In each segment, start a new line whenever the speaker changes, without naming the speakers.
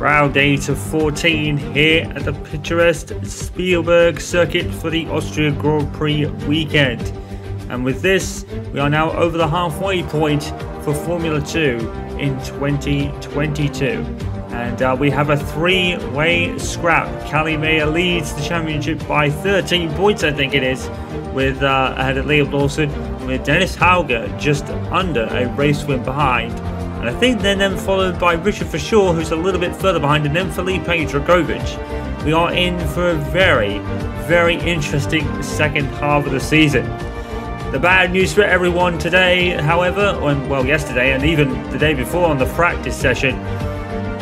Round 8 of 14 here at the picturesque Spielberg circuit for the Austria Grand Prix weekend. And with this, we are now over the halfway point for Formula 2 in 2022. And we have a three-way scrap. Kalle Meyer leads the championship by 13 points, I think it is, with ahead of Liam Lawson, with Dennis Hauger just under a race win behind. And I think they're then followed by Richard Verschoor, who's a little bit further behind, and then Felipe Dragovic. We are in for a very, very interesting second half of the season. The bad news for everyone today, however, well, yesterday and even the day before on the practice session,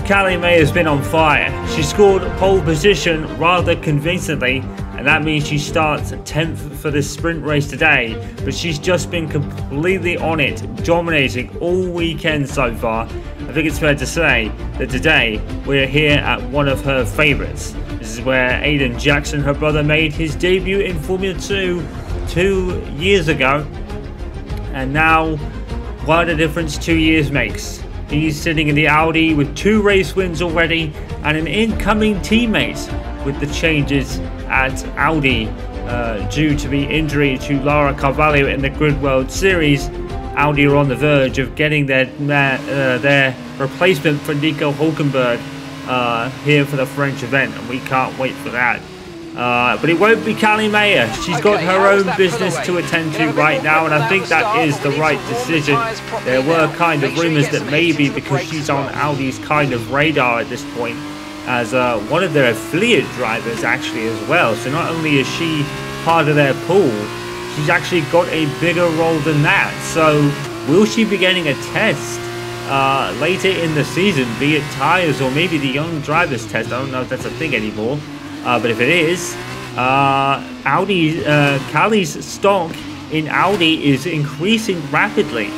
Kalle Meyer has been on fire. She scored pole position rather convincingly, and that means she starts 10th for this sprint race today. But she's just been completely on it, dominating all weekend so far. I think it's fair to say that today we're here at one of her favourites. This is where Aiden Jackson, her brother, made his debut in Formula 2 2 years ago. And now, what a difference 2 years makes. He's sitting in the Audi with 2 race wins already and an incoming teammate with the changes at Audi due to the injury to Lara Carvalho in the Grid World Series. Audi are on the verge of getting their replacement for Nico Hülkenberg here for the French event, and we can't wait for that. But it won't be Kalle Meyer. She's got her own business to attend to right now, and I think that is the right decision. There were kind of rumours that maybe because she's on Audi's kind of radar at this point, as one of their affiliate drivers actually as well. So not only is she part of their pool, she's actually got a bigger role than that. So will she be getting a test later in the season, be it tyres or maybe the young drivers test? I don't know if that's a thing anymore. But if it is, Kalle's stock in Audi is increasing rapidly.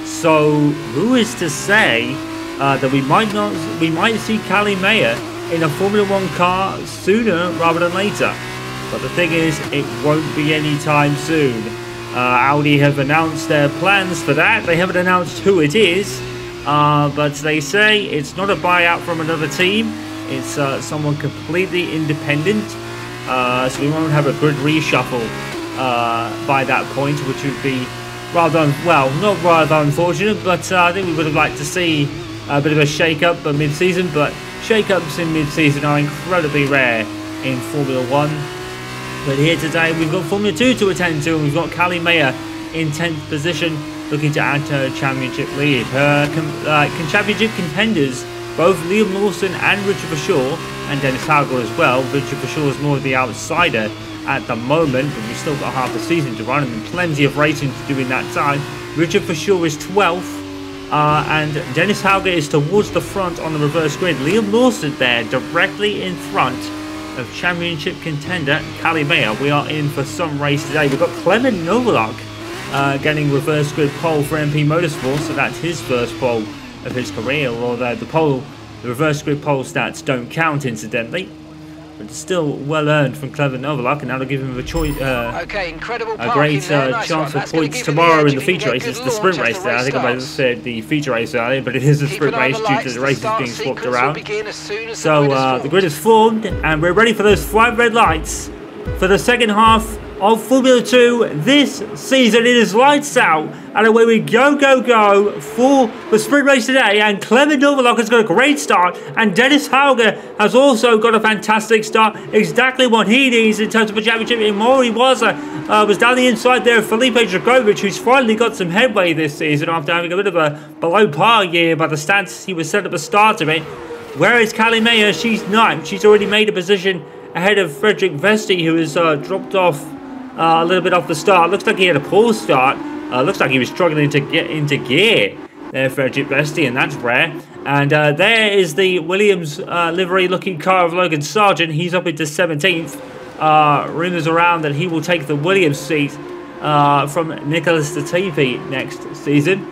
So who is to say that we might see Kalle Meyer in a Formula 1 car sooner rather than later? But the thing is, it won't be anytime soon. Audi have announced their plans for that. They haven't announced who it is, but they say it's not a buyout from another team. It's someone completely independent, so we won't have a grid reshuffle by that point, which would be rather, not rather unfortunate, but I think we would have liked to see a bit of a shake-up mid-season, but shake-ups in mid-season are incredibly rare in Formula 1. But here today we've got Formula 2 to attend to, and we've got Kalle Meyer in 10th position, looking to add to her championship lead. Her championship contenders, both Liam Lawson and Richard Verschoor, and Dennis Hauger as well. Richard Verschoor is more of the outsider at the moment, but we've still got half a season to run and plenty of racing to do in that time. Richard Verschoor is 12th, and Dennis Hauger is towards the front on the reverse grid. Liam Lawson there, directly in front of championship contender Kalle Meyer. We are in for some race today. We've got Clement Novalak getting reverse grid pole for MP Motorsport, so that's his first pole of his career, although the reverse grid pole stats don't count incidentally, but it's still well earned from Clement Novalak, and that'll give him a choice, a great chance for points tomorrow in the feature race. It's the sprint race there. I think I might have said the feature race earlier, but it is a sprint race due to the races being swapped around. So the grid is formed, and we're ready for those 5 red lights for the second half of Formula 2 this season. It is lights out, and away we go for the sprint race today. And Clement Novalak has got a great start, and Dennis Hauger has also got a fantastic start, exactly what he needs in terms of a championship. Amuyu Iwasa was down the inside there of Felipe Dragovic, who's finally got some headway this season after having a bit of a below par year by the stats he was set at the start of it. Where is Kalle Meyer? She's not. She's already made a position ahead of Frederick Vesti, who has dropped off a little bit off the start. Looks like he had a poor start. Looks like he was struggling to get into gear there, Frederick Vesti, and that's rare. And there is the Williams livery-looking car of Logan Sargent. He's up into 17th. Rumours around that he will take the Williams seat from Nicholas Latifi next season.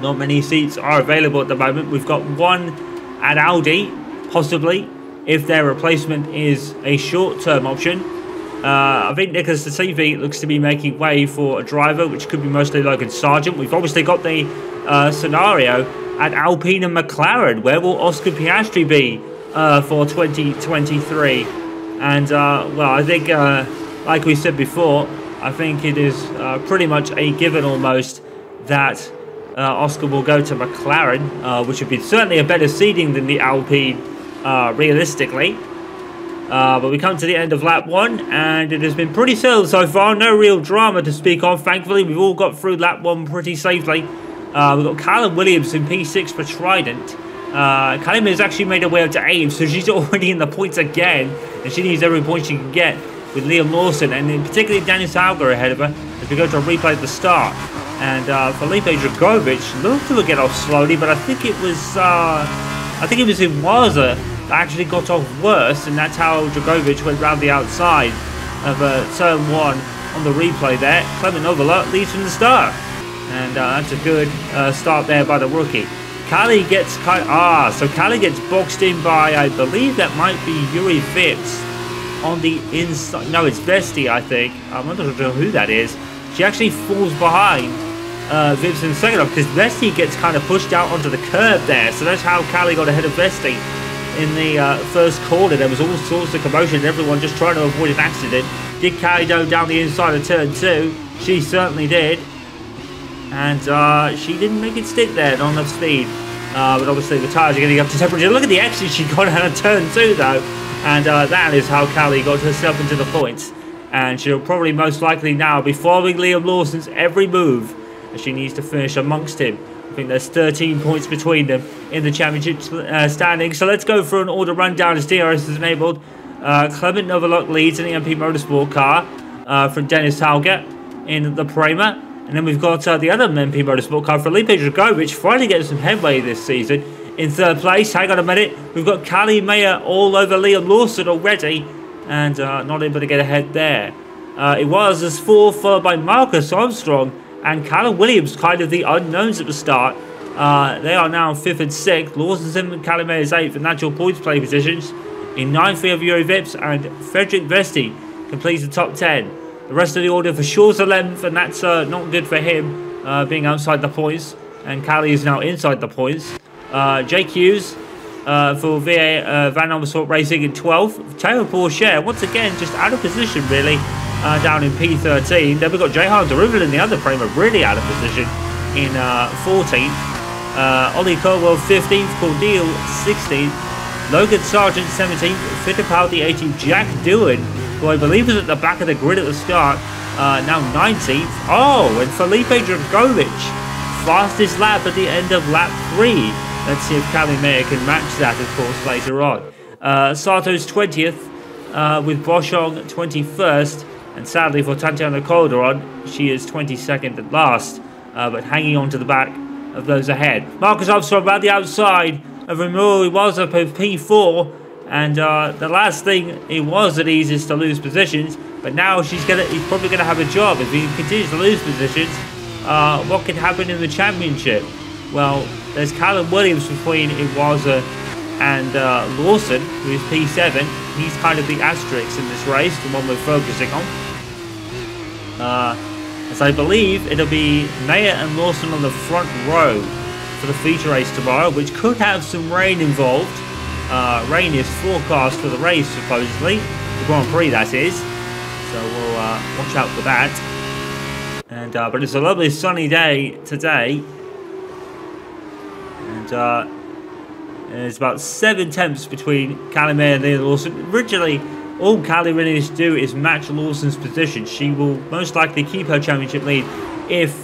Not many seats are available at the moment. We've got one at Audi, possibly, if their replacement is a short-term option. I think Nicholas Latifi looks to be making way for a driver, which could be mostly Logan Sargent. We've obviously got the scenario at Alpine and McLaren. Where will Oscar Piastri be for 2023? And, well, I think, like we said before, I think it is pretty much a given almost that Oscar will go to McLaren, which would be certainly a better seeding than the Alpine, realistically. But we come to the end of lap 1, and it has been pretty settled so far. No real drama to speak of. Thankfully, we've all got through lap 1 pretty safely. We've got Callum Williams in P6 for Trident. Callum has actually made her way up to 8, so she's already in the points again, and she needs every point she can get with Liam Lawson, and in particularly Dennis Alger ahead of her as we go to a replay at the start. And Felipe Dragovic looked to get off slowly, but I think it was Iwasa that actually got off worse, and that's how Dragovic went round the outside of turn 1 on the replay there. Clement Novala leads from the start, and that's a good start there by the rookie. Callie gets Callie gets boxed in by, I believe that might be Yuri Vips on the inside. No, it's Vesti, I think. I'm not sure who that is. She actually falls behind Vips in the second off, because Vesti gets kind of pushed out onto the curb there. So that's how Callie got ahead of Vesti in the first corner. There was all sorts of commotion, everyone just trying to avoid an accident. Did Callie go down the inside of turn 2? She certainly did. And she didn't make it stick there, not enough speed. But obviously the tyres are getting up to temperature. Look at the exit she got out of turn 2 though. And that is how Callie got herself into the points. And she'll probably most likely now be following Liam Lawson's every move, as she needs to finish amongst him. I think there's 13 points between them in the championship standings. So let's go through an order rundown as DRS is enabled. Clement Novalok leads in the MP Motorsport car from Dennis Halger in the Prema. And then we've got the other MP Motorsport car, Felipe Dragovic, finally getting some headway this season in 3rd place. Hang on a minute. We've got Callie Mayer all over Liam Lawson already, and not able to get ahead there. It was as 4th, followed by Marcus Armstrong and Callum Williams, kind of the unknowns at the start. They are now 5th and 6th. Lawson's in, Callie Mayer's 8th in natural points play positions. In 9th, we have Yuri Vips, and Frederick Vesti completes the top 10. The rest of the order for Shaw's 11th, and that's not good for him, being outside the points. And Callie is now inside the points. Jake Hughes for VA Van Amersfoort Racing in 12th. Taylor Pourchaire, once again, just out of position, really, down in P13. Then we've got Jehan Derival in the other Prema, really out of position in 14th. Ollie Colwell 15th, Cordeal 16th, Logan Sargent 17th, Fittipaldi 18th, Jack Doohan, who I believe was at the back of the grid at the start, now 19th. Oh, and Felipe Dragovic, fastest lap at the end of lap 3. Let's see if Callie Mayer can match that, of course, later on. Sato's 20th, with Boschong 21st, and sadly for Tatiana Calderon, she is 22nd at last, but hanging on to the back of those ahead. Marcus Armstrong about the outside of Amuyu Iwasa for P4, and the last thing it was that easiest is to lose positions, but now he's probably gonna have a job if he continues to lose positions. What could happen in the championship? Well, there's Callum Williams between Iwasa and Lawson, who is P7. He's kind of the asterisk in this race, the one we're focusing on. As I believe it'll be Mayer and Lawson on the front row for the feature race tomorrow, which could have some rain involved. Rain is forecast for the race, supposedly. The Grand Prix, that is. So we'll watch out for that. And but it's a lovely sunny day today. And there's about 7 temps between Callie Mayer and Liam Lawson. Originally, all Callie really needs to do is match Lawson's position. She will most likely keep her championship lead if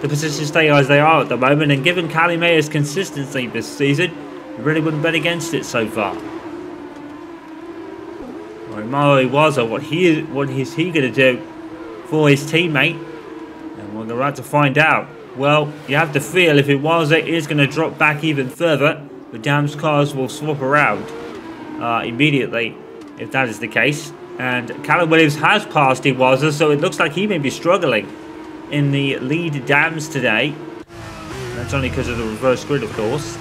the positions stay as they are at the moment. And given Callie Mayer's consistency this season, you really wouldn't bet against it so far. Amuyu Iwasa, what is he going to do for his teammate? And we're about to find out. Well, you have to feel if Iwasa is going to drop back even further, the Dams cars will swap around immediately, if that is the case. And Callum Williams has passed Iwasa, so it looks like he may be struggling in the lead Dams today. That's only because of the reverse grid, of course.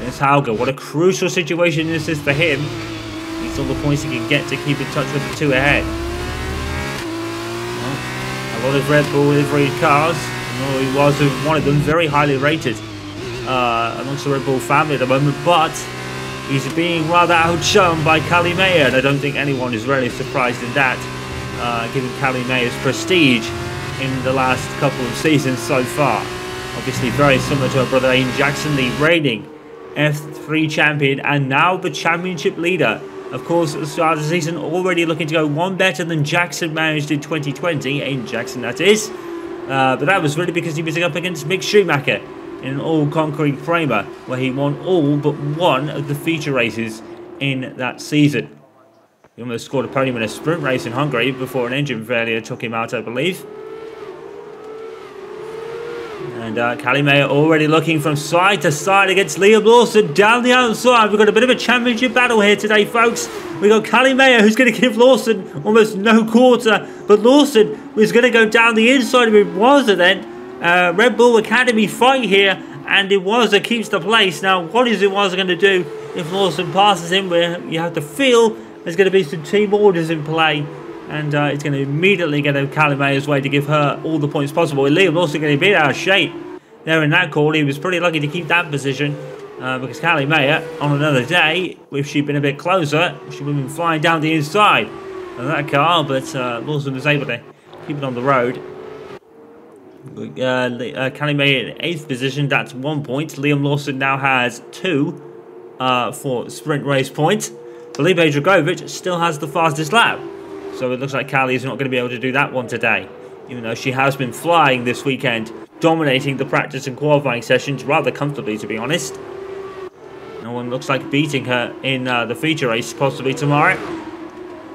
There's Hauger. What a crucial situation this is for him. Needs all the points he can get to keep in touch with the 2 ahead. Well, a lot of Red Bull livery cars. He was one of them, very highly rated amongst the Red Bull family at the moment, but he's being rather outshone by Kalle Meyer, and I don't think anyone is really surprised in that, given Kalle Meyer's prestige in the last couple of seasons so far. Obviously very similar to her brother Aiden Jackson, the reigning F3 champion and now the championship leader. Of course, at the start of the season, already looking to go one better than Jackson managed in 2020, Aiden Jackson that is. But that was really because he was up against Mick Schumacher in an all-conquering Prema, where he won all but one of the feature races in that season. He almost scored a podium in a sprint race in Hungary before an engine failure took him out, I believe. And Kalle Meyer already looking from side to side against Liam Lawson down the outside. We've got a bit of a championship battle here today, folks. We've got Kalle Meyer, who's going to give Lawson almost no quarter. But Lawson is going to go down the inside of Iwasa then. Red Bull Academy fight here. And Iwasa keeps the place. Now, what is Iwasa going to do if Lawson passes him? Where you have to feel there's going to be some team orders in play. And it's going to immediately get Kalle Meyer's way to give her all the points possible. Liam also going to be out of shape there in that call. He was pretty lucky to keep that position because Kalle Meyer, on another day, if she'd been a bit closer, she would have been flying down the inside of that car. But Lawson was able to keep it on the road. Kalle Meyer in 8th position, that's 1 point. Liam Lawson now has 2 for sprint race points. Felipe Dragovic still has the fastest lap. So it looks like Kalle is not going to be able to do that one today, even though she has been flying this weekend, dominating the practice and qualifying sessions rather comfortably, to be honest. No one looks like beating her in the feature race, possibly tomorrow.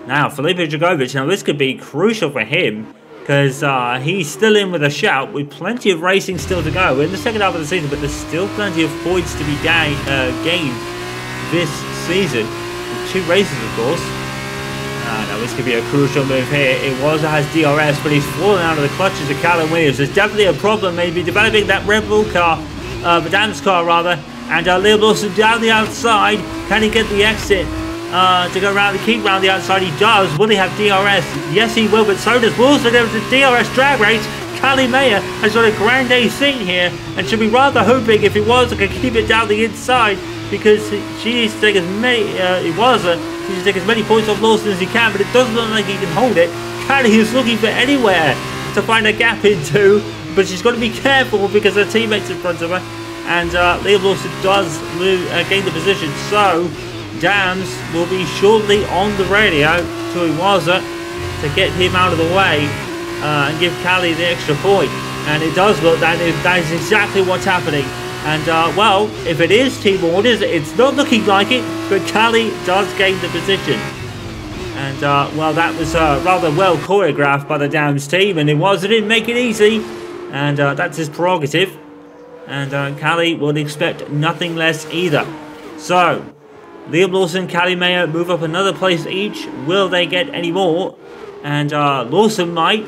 Now, Felipe Dragovic, now this could be crucial for him, because he's still in with a shout, with plenty of racing still to go. We're in the second half of the season, but there's still plenty of points to be gained this season, with 2 races, of course. Now this could be a crucial move here. Iwasa has DRS, but he's fallen out of the clutches of Callum Williams. There's definitely a problem, maybe developing that Red Bull car, Madam's car rather. And Liam Lawson down the outside. Can he get the exit to go around the keep round the outside? He does. Will he have DRS? Yes, he will, but so does Lawson. There was a DRS drag race. Kalle Meyer has got a grande scene here, and should be rather hoping if it was, I could keep it down the inside, because she needs to take as many, she needs to take as many points off Lawson as he can, but it doesn't look like he can hold it. Kalle is looking for anywhere to find a gap into, but she's got to be careful because her teammates in front of her, and Liam Lawson does gain the position, so Dams will be shortly on the radio to Iwasa to get him out of the way and give Kalle the extra point. And it does look that is exactly what's happening. And well, if it is team orders, it's not looking like it, but Kalle does gain the position. And well, that was rather well choreographed by the Dams team, and Iwasa didn't make it easy, and that's his prerogative. And Kalle would expect nothing less either. So Liam Lawson, Kalle Meyer move up another place each. Will they get any more? And Lawson might,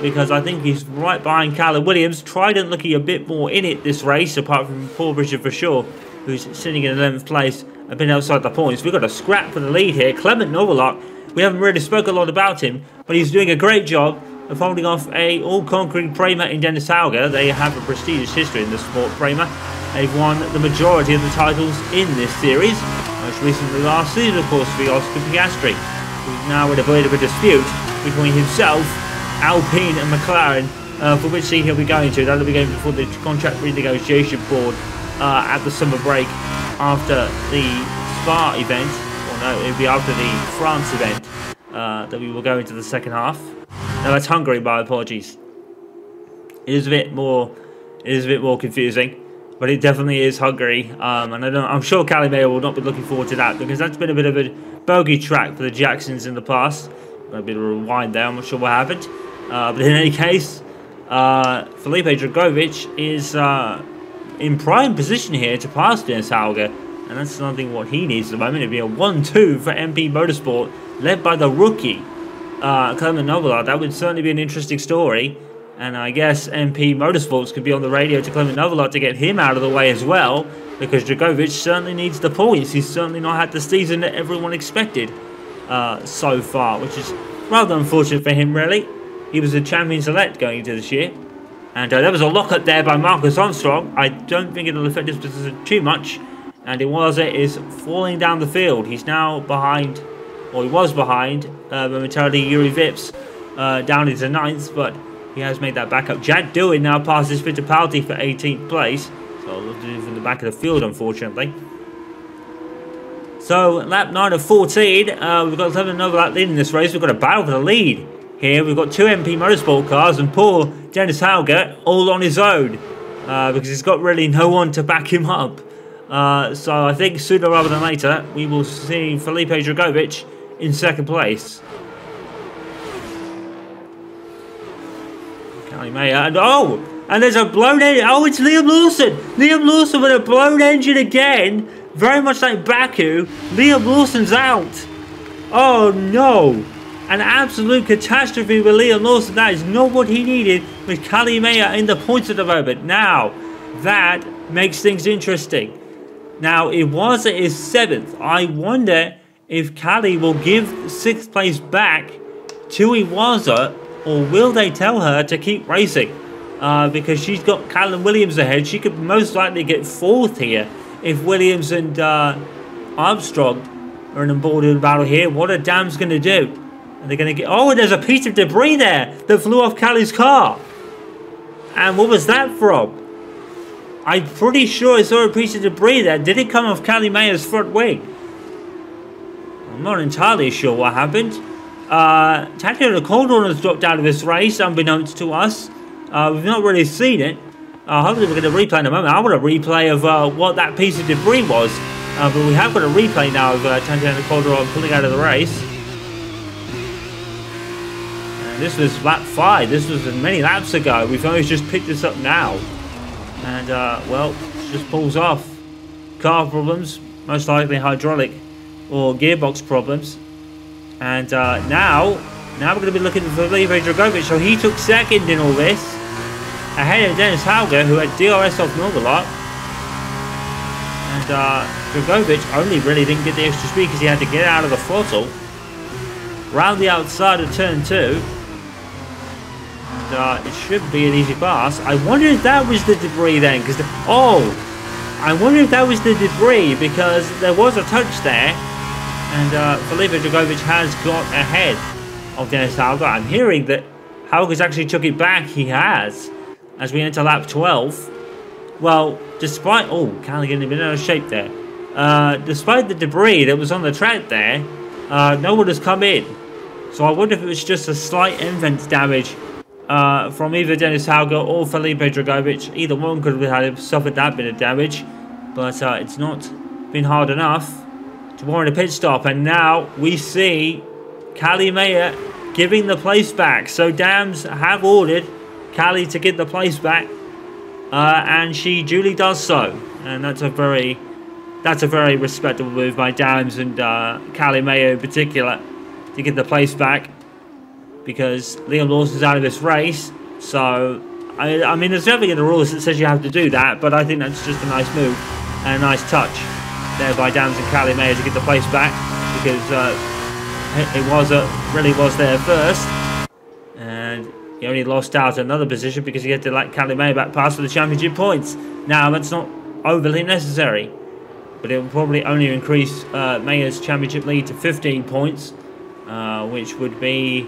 because I think he's right behind Callum Williams. Trident looking a bit more in it this race, apart from Paul Richard for sure, who's sitting in 11th place, a bit outside the points. We've got a scrap for the lead here. Clement Novolok, we haven't really spoken a lot about him, but he's doing a great job of holding off a all-conquering Prema in Dennis Hauger. They have a prestigious history in the sport, Prema. They've won the majority of the titles in this series. Most recently last season, of course, for Oscar Piastri, who's now in a bit of a dispute between himself, Alpine and McLaren, for which seat he'll be going to. That'll be going before the contract renegotiation board at the summer break after the Spa event. Well, no, it'll be after the France event that we will go into the second half. No, that's Hungary, my apologies. It is a bit more confusing, but it definitely is Hungary. And I'm sure Kalle Meyer will not be looking forward to that, because that's been a bit of a bogey track for the Jacksons in the past. A bit of a rewind there, I'm not sure what happened. But in any case, Felipe Dragovic is in prime position here to pass Dennis Hauger, and that's something what he needs at the moment. It'd be a 1-2 for MP Motorsport, led by the rookie Clement Novolok. That would certainly be an interesting story, and I guess MP Motorsports could be on the radio to Clement Novolok to get him out of the way as well, because Dragovic certainly needs the points. He's certainly not had the season that everyone expected so far, which is rather unfortunate for him, really. He was a champion select going into this year, And there was a lockup there by Marcus Armstrong. I don't think it'll affect his position too much. And Iwasa is falling down the field. He's now behind, or he was behind, momentarily Yuri Vips down into 9th, but he has made that back up. Jack Doohan now passes Fittipaldi for 18th place. So we'll do from the back of the field, unfortunately. So lap 9 of 14, we've got 11 over lap lead in this race. We've got a battle for the lead here. We've got 2 MP Motorsport cars and poor Dennis Hauger all on his own because he's got really no one to back him up. So I think sooner rather than later we will see Felipe Dragovic in 2nd place. Callie Mayer, and there's a blown engine. Oh, it's Liam Lawson. Liam Lawson with a blown engine again. Very much like Baku. Liam Lawson's out. Oh no. An absolute catastrophe with Liam Lawson. That is not what he needed with Callie Mayer in the points at the moment. Now, that makes things interesting. Now, Iwasa is 7th. I wonder if Callie will give 6th place back to Iwasa, or will they tell her to keep racing? Because she's got Callum Williams ahead. She could most likely get 4th here if Williams and Armstrong are in a boarded battle here. What are Dams going to do? Are they going to get... Oh, there's a piece of debris there that flew off Callie's car. And what was that from? I'm pretty sure I saw a piece of debris there. Did it come off Callie Mayer's front wing? I'm not entirely sure what happened. Tatiana Caldron has dropped out of this race, unbeknownst to us. We've not really seen it. Hopefully we're going to replay in a moment. I want a replay of what that piece of debris was. But we have got a replay now of Tatiana Caldron pulling out of the race. And this was lap 5. This was many laps ago. We've only just picked this up now. And, well, it just pulls off. Car problems, most likely hydraulic or gearbox problems. And now we're going to be looking for Felipe Dragovic. So he took 2nd in all this, ahead of Dennis Hauger, who had DRS off Norgalot. And Dragovic only really didn't get the extra speed because he had to get out of the throttle. Round the outside of turn 2. And it should be an easy pass. I wonder if that was the debris then. I wonder if that was the debris because there was a touch there. And Felipe Dragovic has got ahead of Dennis Hauger. I'm hearing that Hauger's actually took it back. He has. As we enter lap 12. Well, despite... Oh, Callie getting a bit out of shape there. Despite the debris that was on the track there, no one has come in. So I wonder if it was just a slight invent damage from either Dennis Hauger or Felipe Dragovic. Either one could have suffered that bit of damage. But it's not been hard enough to warrant a pit stop. And now we see Callie Mayer giving the place back. So Dams have ordered Callie to get the place back. And she duly does so. And that's a very respectable move by Dams and Callie Mayer in particular to get the place back. Because Liam Lawson's out of this race. So, I mean, there's nothing in the rules that says you have to do that. But I think that's just a nice move and a nice touch there by Dams and Callie Mayer to get the place back. Because it really was there first. And he only lost out another position because he had to let Callie Mayer back past for the championship points. Now, that's not overly necessary. But it will probably only increase Mayer's championship lead to 15 points. Which would be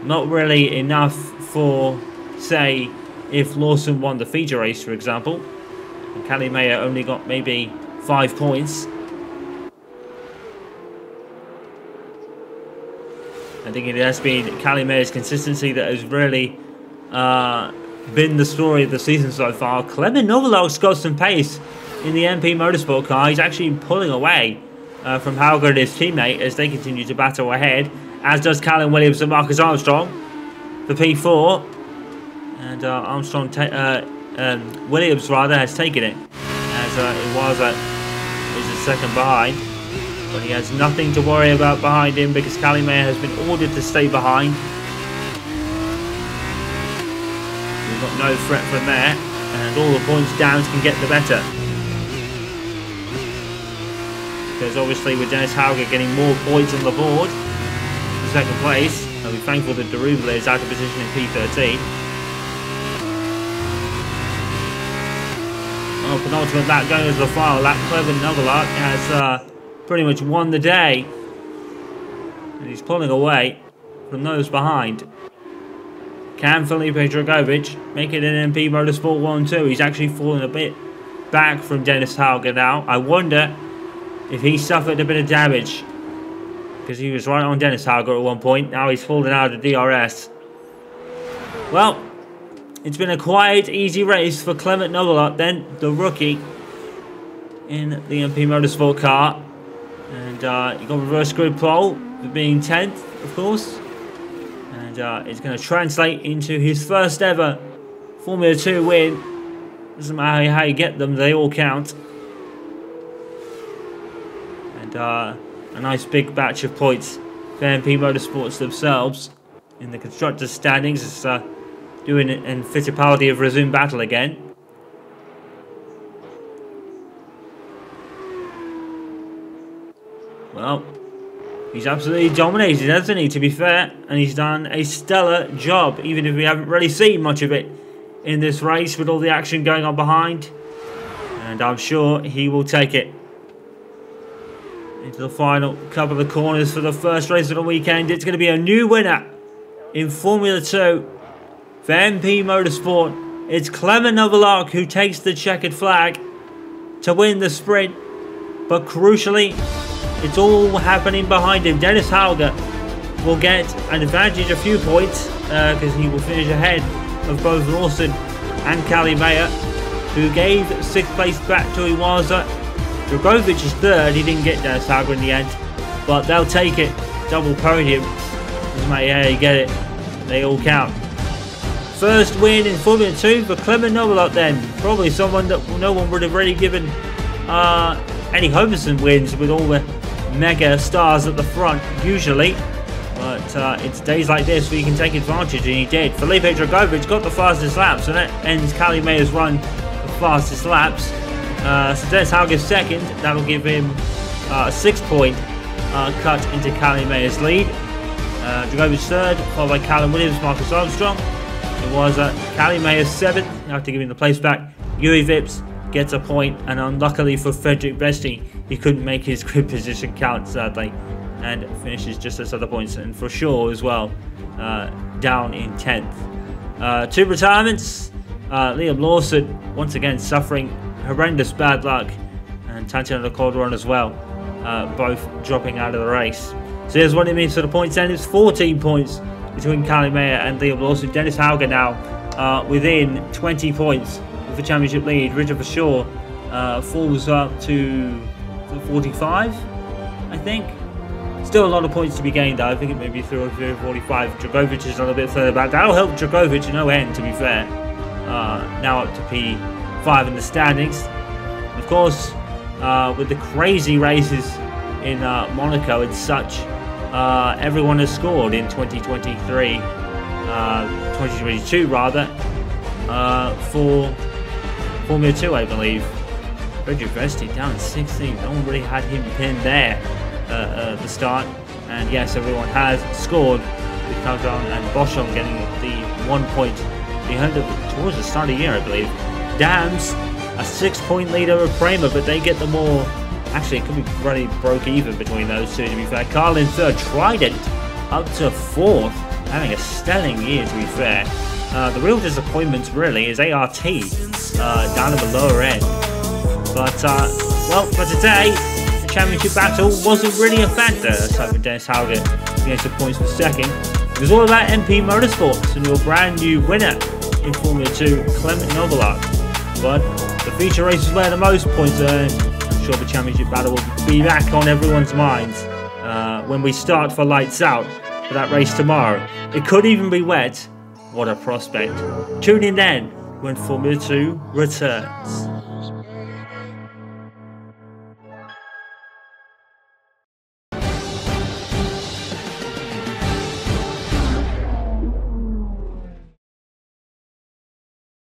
not really enough for, say, if Lawson won the feature race, for example. And Callie Mayer only got maybe 5 points. I think it has been Callie Mayer's consistency that has really been the story of the season so far. Clement Novalog's got some pace in the MP Motorsport car. He's actually pulling away from Hauger and his teammate as they continue to battle ahead, as does Callum Williams and Marcus Armstrong for P4. And Williams rather has taken it, as Iwasa is a second behind. But he has nothing to worry about behind him because Callie Mayer has been ordered to stay behind. We've got no threat from there, and all the points Downs can get the better. Because obviously with Dennis Hauger getting more points on the board for second place, I'll be thankful that Darubla is out of position in P13. penultimate lap going into the final lap. Clement Novelart has pretty much won the day. And he's pulling away from those behind. Can Felipe Dragovic make it in MP Motorsport 1-2? He's actually fallen a bit back from Dennis Hauger now. I wonder if he suffered a bit of damage, because he was right on Dennis Hauger at one point. Now he's fallen out of DRS. Well, it's been a quiet, easy race for Clement Novelart then, the rookie in the MP Motorsport car. And he got reverse grid pole for being 10th, of course. And it's going to translate into his first ever Formula 2 win. Doesn't matter how you get them, they all count. And a nice big batch of points for MP Motorsports themselves. In the constructors' standings, it's doing it, and Fittipaldi have resumed battle again. Well, he's absolutely dominated, hasn't he, to be fair? And he's done a stellar job, even if we haven't really seen much of it in this race with all the action going on behind. And I'm sure he will take it into the final couple of corners for the first race of the weekend. It's going to be a new winner in Formula 2 for MP Motorsport. It's Clement Novelart who takes the checkered flag to win the sprint. But crucially, it's all happening behind him. Dennis Hauger will get an advantage, a few points, because he will finish ahead of both Lawson and Kalimea, who gave 6th place back to Iwasa. Dragovic is 3rd. He didn't get Dennis Hauger in the end, but they'll take it. Double podium. Doesn't matter how you get it, they all count. First win in Formula 2 for Clement Novelart then. Probably someone that no one would have really given any Homerson wins with all the mega stars at the front usually. But it's days like this where you can take advantage, and he did. Felipe Dragovic got the fastest laps, so that ends Kalimea's run for fastest laps. So Dennis Hauger's 2nd. That'll give him a 6-point cut into Kalimea's lead. Dragovic's 3rd, followed by Callum Williams, Marcus Armstrong. It was Kalimea's 7th. After giving the place back, Yuri Vips gets a point, and unluckily for Frederick Besti, he couldn't make his grid position count, sadly, and finishes just as other points. And for sure as well, down in 10th. 2 retirements. Liam Lawson once again suffering horrendous bad luck, and Tatiana Calderon as well, both dropping out of the race. So here's what it means for the points then. It's 14 points between Kalimea and Liam Lawson. Dennis Hauger now within 20 points with the championship lead. Richard Shaw falls up to 45, I think. Still a lot of points to be gained though. I think it may be through 45. Dragovic is a little bit further back. That'll help Dragovic no end, to be fair. Now up to P5 in the standings. Of course, with the crazy races in Monaco and such, everyone has scored in 2023, 2022 rather, for Formula 2, I believe. Frederick Besti down in 16th. No one really had him pinned there at the start. And yes, everyone has scored, with Calderon and Boschon getting the 1 point behind them towards the start of the year, I believe. Dams, a 6-point leader of Prema, but they get the more. Actually, it could be really broke even between those two, to be fair. Carl in 3rd, Trident up to 4th, having a stelling year, to be fair. The real disappointment, really, is ART down at the lower end. But, well, for today, the championship battle wasn't really a factor, aside from Dennis Hauger getting some points for 2nd. It was all about MP Motorsports and your brand new winner in Formula 2, Clement Novelart. But the feature race is where the most points earned. I'm sure the championship battle will be back on everyone's minds when we start for lights out for that race tomorrow. It could even be wet. What a prospect. Tune in then when Formula 2 returns.